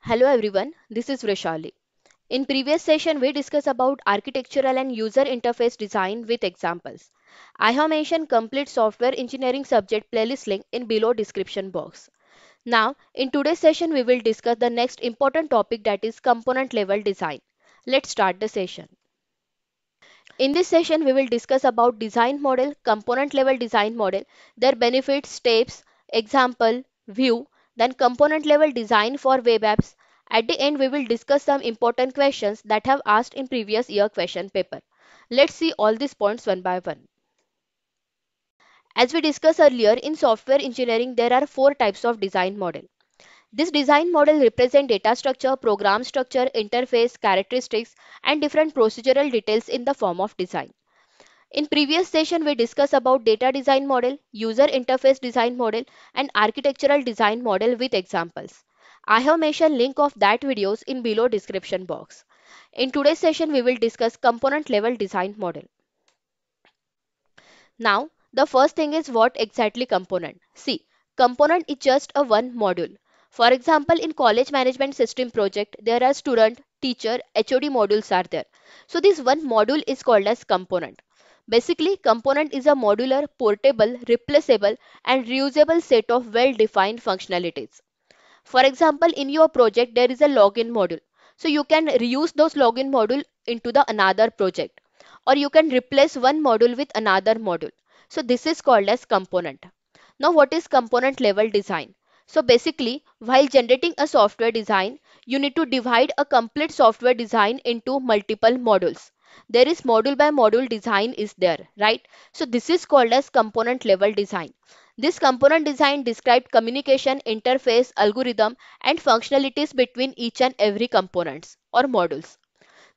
Hello everyone, this is Vrushali. In previous session we discussed about architectural and user interface design with examples. I have mentioned complete software engineering subject playlist link in below description box. Now in today's session we will discuss the next important topic, that is component level design. Let's start the session. In this session, we will discuss about design model, component level design model, their benefits, steps, example, view, then component level design for web apps. At the end, we will discuss some important questions that have asked in previous year question paper. Let's see all these points one by one. As we discussed earlier, in software engineering, there are four types of design model. This design model represents data structure, program structure, interface, characteristics, and different procedural details in the form of design. In previous session, we discussed about data design model, user interface design model, and architectural design model with examples. I have mentioned link of that videos in below description box. In today's session, we will discuss component level design model. Now, the first thing is what exactly component. See, component is just a one module. For example, in college management system project, there are student, teacher, HOD modules are there. So this one module is called as component. Basically, component is a modular, portable, replaceable, and reusable set of well-defined functionalities. For example, in your project, there is a login module. So you can reuse those login module into the another project, or you can replace one module with another module. So this is called as component. Now what is component level design? So basically, while generating a software design, you need to divide a complete software design into multiple modules. There is module by module design is there, right? So this is called as component level design. This component design describes communication, interface, algorithm, and functionalities between each and every components or modules.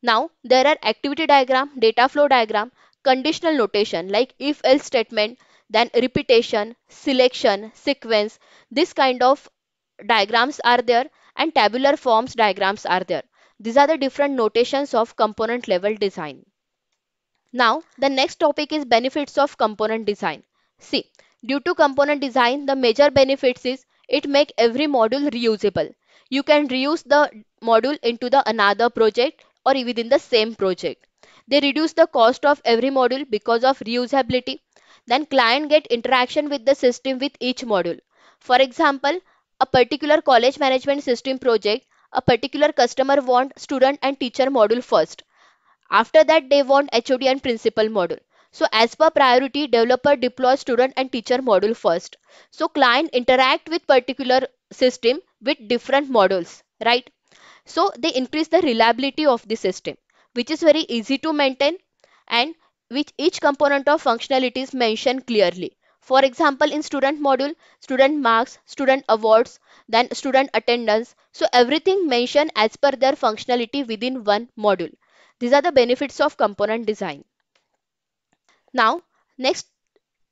Now, there are activity diagram, data flow diagram, conditional notation like if else statement, then repetition, selection, sequence. This kind of diagrams are there, and tabular forms diagrams are there. These are the different notations of component level design. Now, the next topic is benefits of component design. See, due to component design, the major benefits is it make every module reusable. You can reuse the module into the another project or within the same project. They reduce the cost of every module because of reusability. Then client get interaction with the system with each module. For example, a particular college management system project, a particular customer want student and teacher module first. After that, they want HOD and principal module. So as per priority, developer deploy student and teacher module first. So client interact with particular system with different modules, right? So they increase the reliability of the system, which is very easy to maintain, and which each component of functionality is mentioned clearly. For example, in student module, student marks, student awards, then student attendance. So everything mentioned as per their functionality within one module. These are the benefits of component design. Now, next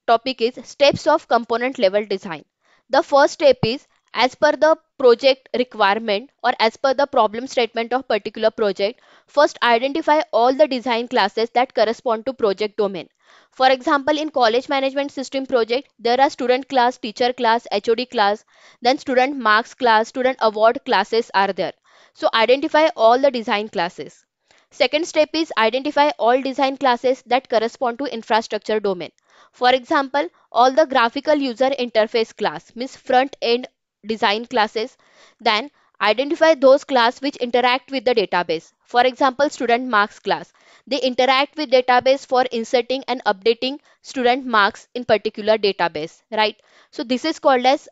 topic is steps of component level design. The first step is as per the project requirement or as per the problem statement of particular project, first identify all the design classes that correspond to project domain. For example, in college management system project, there are student class, teacher class, HOD class, then student marks class, student award classes are there. So identify all the design classes. Second step is identify all design classes that correspond to infrastructure domain. For example, all the graphical user interface class means front end design classes. Then identify those class which interact with the database. For example, student marks class. They interact with database for inserting and updating student marks in particular database, right? So this is called as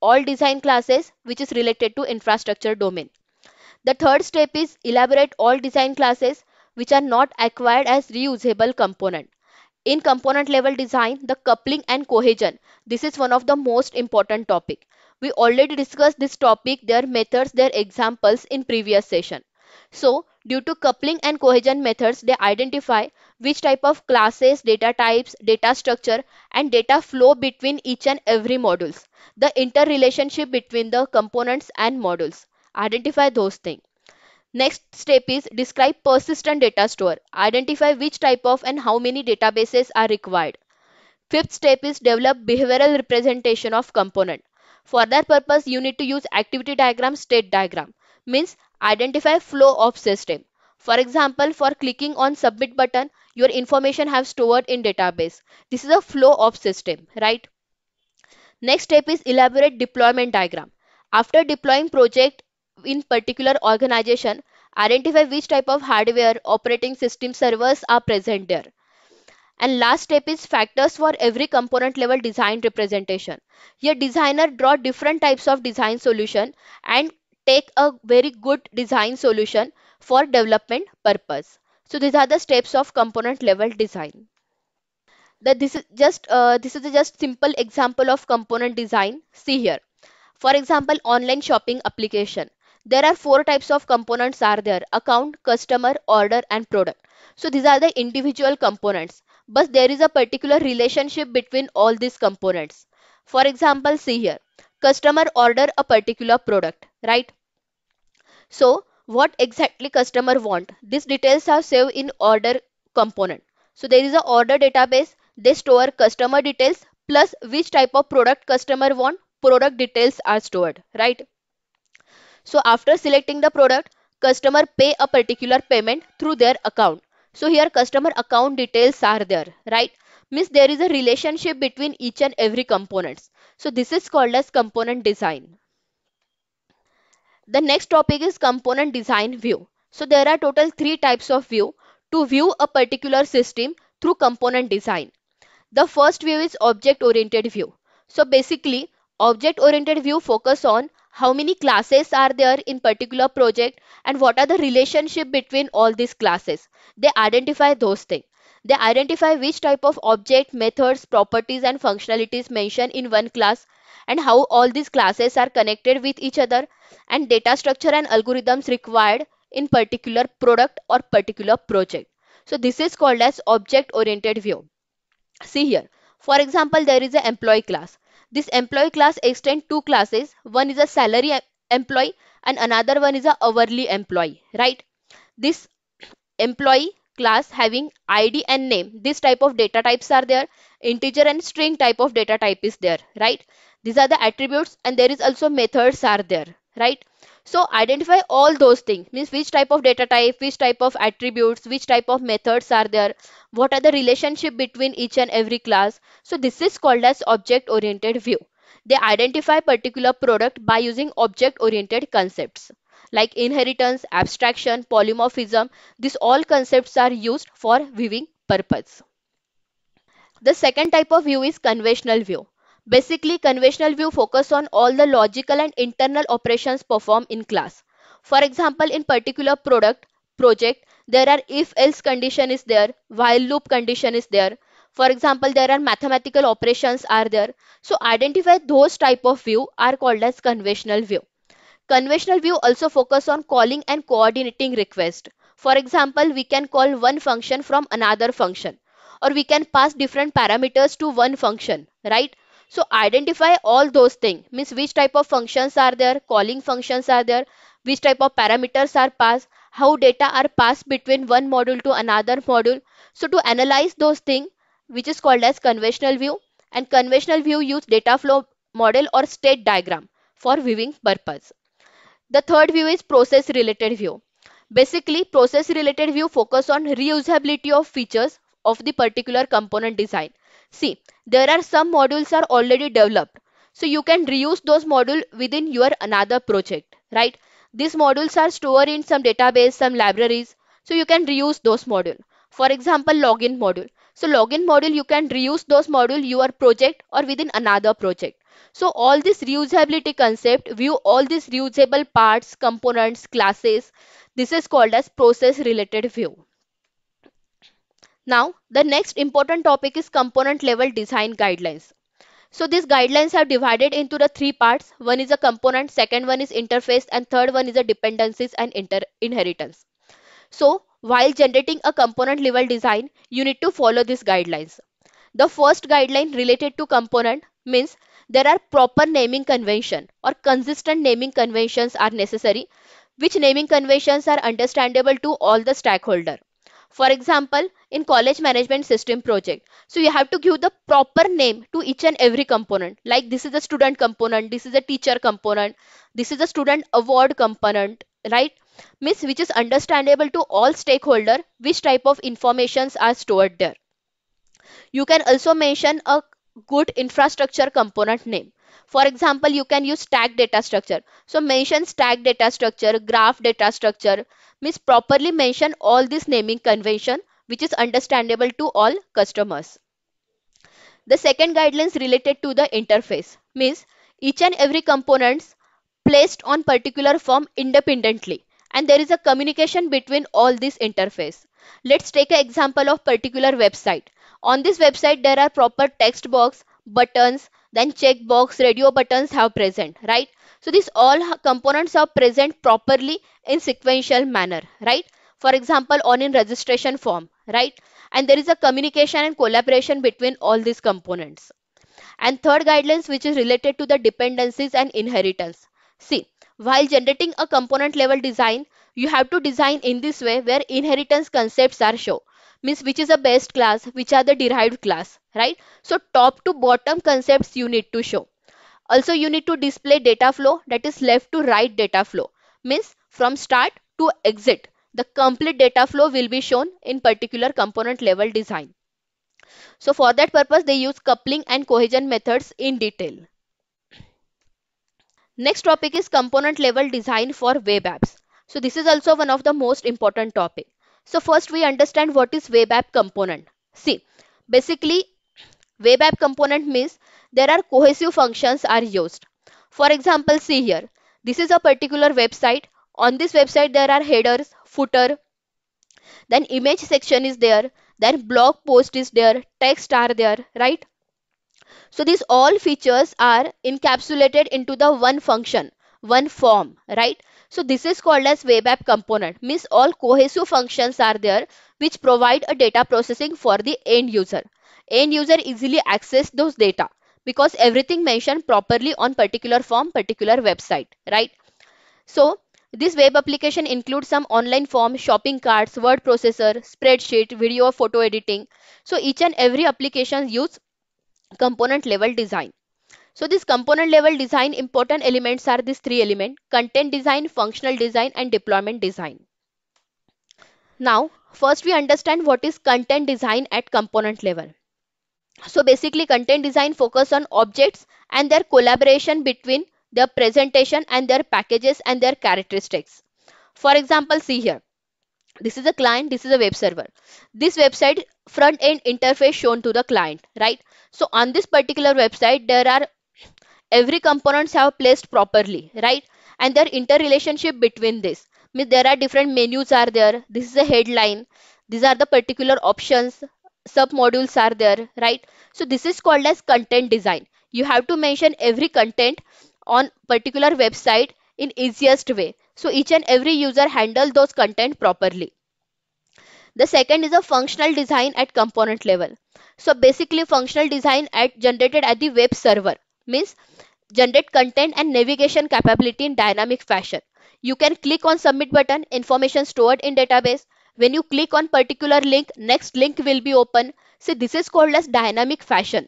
all design classes which is related to infrastructure domain. The third step is elaborate all design classes which are not acquired as reusable component. In component level design, the coupling and cohesion, this is one of the most important topic. We already discussed this topic, their methods, their examples in previous session. So, due to coupling and cohesion methods, they identify which type of classes, data types, data structure, and data flow between each and every modules. The interrelationship between the components and modules. Identify those things. Next step is describe persistent data store. Identify which type of and how many databases are required. Fifth step is develop behavioral representation of component. For that purpose, you need to use activity diagram, state diagram. means identify flow of system. For example, for clicking on submit button, your information have stored in database. This is a flow of system, right? Next step is elaborate deployment diagram. After deploying project in particular organization, identify which type of hardware, operating system servers are present there. And last step is factors for every component level design representation. Here designer draw different types of design solution and take a very good design solution for development purpose. So these are the steps of component level design. That this is just simple example of component design. See here. For example, online shopping application. There are four types of components are there: account, customer, order, and product. So these are the individual components, but there is a particular relationship between all these components. For example, see here. Customer order a particular product, right? So what exactly customer want? These details are saved in order component. So there is a order database. They store customer details plus which type of product customer want. Product details are stored, right? So after selecting the product, customer pay a particular payment through their account. So here customer account details are there, right? Means there is a relationship between each and every components. So this is called as component design. The next topic is component design view. So there are total three types of view to view a particular system through component design. The first view is object oriented view. So basically object oriented view focus on how many classes are there in particular project and what are the relationship between all these classes. They identify those things. They identify which type of object, methods, properties and functionalities mentioned in one class and how all these classes are connected with each other and data structure and algorithms required in particular product or particular project. So this is called as object oriented view. See here. For example, there is an employee class. This employee class extends two classes. One is a salary employee and another one is a hourly employee, right? This employee class having id and name, this type of data types are there. Integer and string type of data type is there, right? These are the attributes and there is also methods are there, right? So identify all those things, means which type of data type, which type of attributes, which type of methods are there, what are the relationship between each and every class. So this is called as object oriented view. They identify particular product by using object oriented concepts like inheritance, abstraction, polymorphism. These all concepts are used for viewing purpose. The second type of view is conventional view. Basically, conventional view focus on all the logical and internal operations performed in class. For example, in particular project, there are if else condition is there, while loop condition is there. For example, there are mathematical operations are there. So identify those type of view are called as conventional view. Conventional view also focus on calling and coordinating request. For example, we can call one function from another function or we can pass different parameters to one function, right? So identify all those things, means which type of functions are there, calling functions are there, which type of parameters are passed, how data are passed between one module to another module. So to analyze those things, which is called as conventional view, and conventional view use data flow model or state diagram for viewing purpose. The third view is process related view. Basically, process related view focus on reusability of features of the particular component design. See, there are some modules are already developed. So you can reuse those modules within your another project, right? These modules are stored in some database, some libraries. So you can reuse those modules. For example, login module. So login module, you can reuse those module your project or within another project. So all this reusability concept view all these reusable parts, components, classes. This is called as process related view. Now the next important topic is component level design guidelines. So these guidelines are divided into the three parts. One is a component, second one is interface and third one is a dependencies and inheritance. So while generating a component level design, you need to follow these guidelines. The first guideline related to component means there are proper naming convention or consistent naming conventions are necessary, which naming conventions are understandable to all the stakeholder. For example, in college management system project, so you have to give the proper name to each and every component. Like this is a student component, this is a teacher component, this is a student award component, right? Means which is understandable to all stakeholder, which type of informations are stored there. You can also mention a good infrastructure component name. For example, you can use stack data structure. So mention stack data structure, graph data structure, means properly mention all this naming convention which is understandable to all customers. The second guidelines related to the interface means each and every components placed on particular form independently, and there is a communication between all these interface. Let's take an example of particular website. On this website there are proper text box, buttons, then checkbox, radio buttons have present, right? So these all components are present properly in sequential manner, right? For example, on in registration form, right? And there is a communication and collaboration between all these components. And third guidelines which is related to the dependencies and inheritance. See, while generating a component level design, you have to design in this way where inheritance concepts are shown. Means which is a base class, which are the derived class, right? So top to bottom concepts you need to show. Also you need to display data flow, that is left to right data flow. Means from start to exit. The complete data flow will be shown in particular component level design. So for that purpose, they use coupling and cohesion methods in detail. Next topic is component level design for web apps. So this is also one of the most important topic. So first we understand what is web app component. See, basically web app component means there are cohesive functions are used. For example, see here, this is a particular website. On this website there are headers, footer, then image section is there, then blog post is there, text are there, right? So these all features are encapsulated into the one function, one form, right? So this is called as web app component. Means all cohesive functions are there which provide a data processing for the end user. End user easily access those data because everything mentioned properly on particular form, particular website, right? So this web application includes some online form, shopping carts, word processor, spreadsheet, video, photo editing. So each and every application use component level design. So this component level design important elements are these three elements: content design, functional design and deployment design. Now first we understand what is content design at component level. So basically content design focus on objects and their collaboration between their presentation and their packages and their characteristics. For example, see here, this is a client, this is a web server. This website front end interface shown to the client, right? So on this particular website there are every components have placed properly, right? And their interrelationship between this means there are different menus are there. This is a headline, these are the particular options, sub modules are there, right? So this is called as content design. You have to mention every content on particular website in easiest way, so each and every user handle those content properly. The second is a functional design at component level. So basically functional design at generated at the web server means generate content and navigation capability in dynamic fashion. You can click on submit button, information stored in database. When you click on particular link, next link will be open. So this is called as dynamic fashion.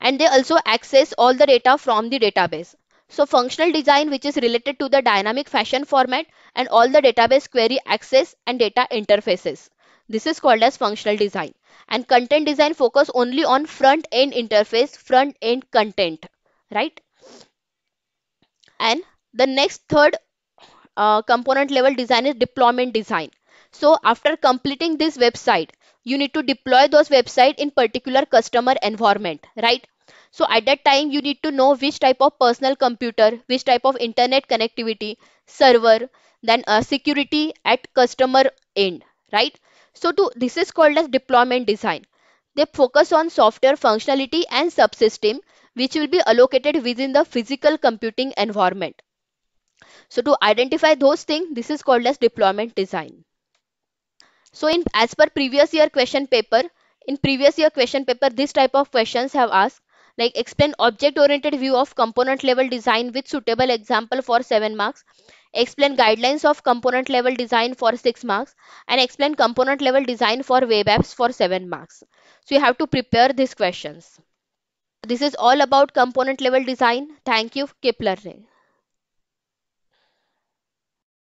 And they also access all the data from the database. So functional design which is related to the dynamic fashion format and all the database query access and data interfaces. This is called as functional design. And content design focus only on front end interface, front end content, right? And the next third component level design is deployment design. So after completing this website, you need to deploy those website in particular customer environment, right? So at that time you need to know which type of personal computer, which type of internet connectivity, server, then security at customer end, right? So to this is called as deployment design. They focus on software functionality and subsystem which will be allocated within the physical computing environment. So to identify those things, this is called as deployment design. So in as per previous year question paper, in previous year question paper, this type of questions have asked like explain object oriented view of component level design with suitable example for 7 marks. Explain guidelines of component level design for 6 marks, and explain component level design for web apps for 7 marks. So you have to prepare these questions. This is all about component level design. Thank you. Keep learning.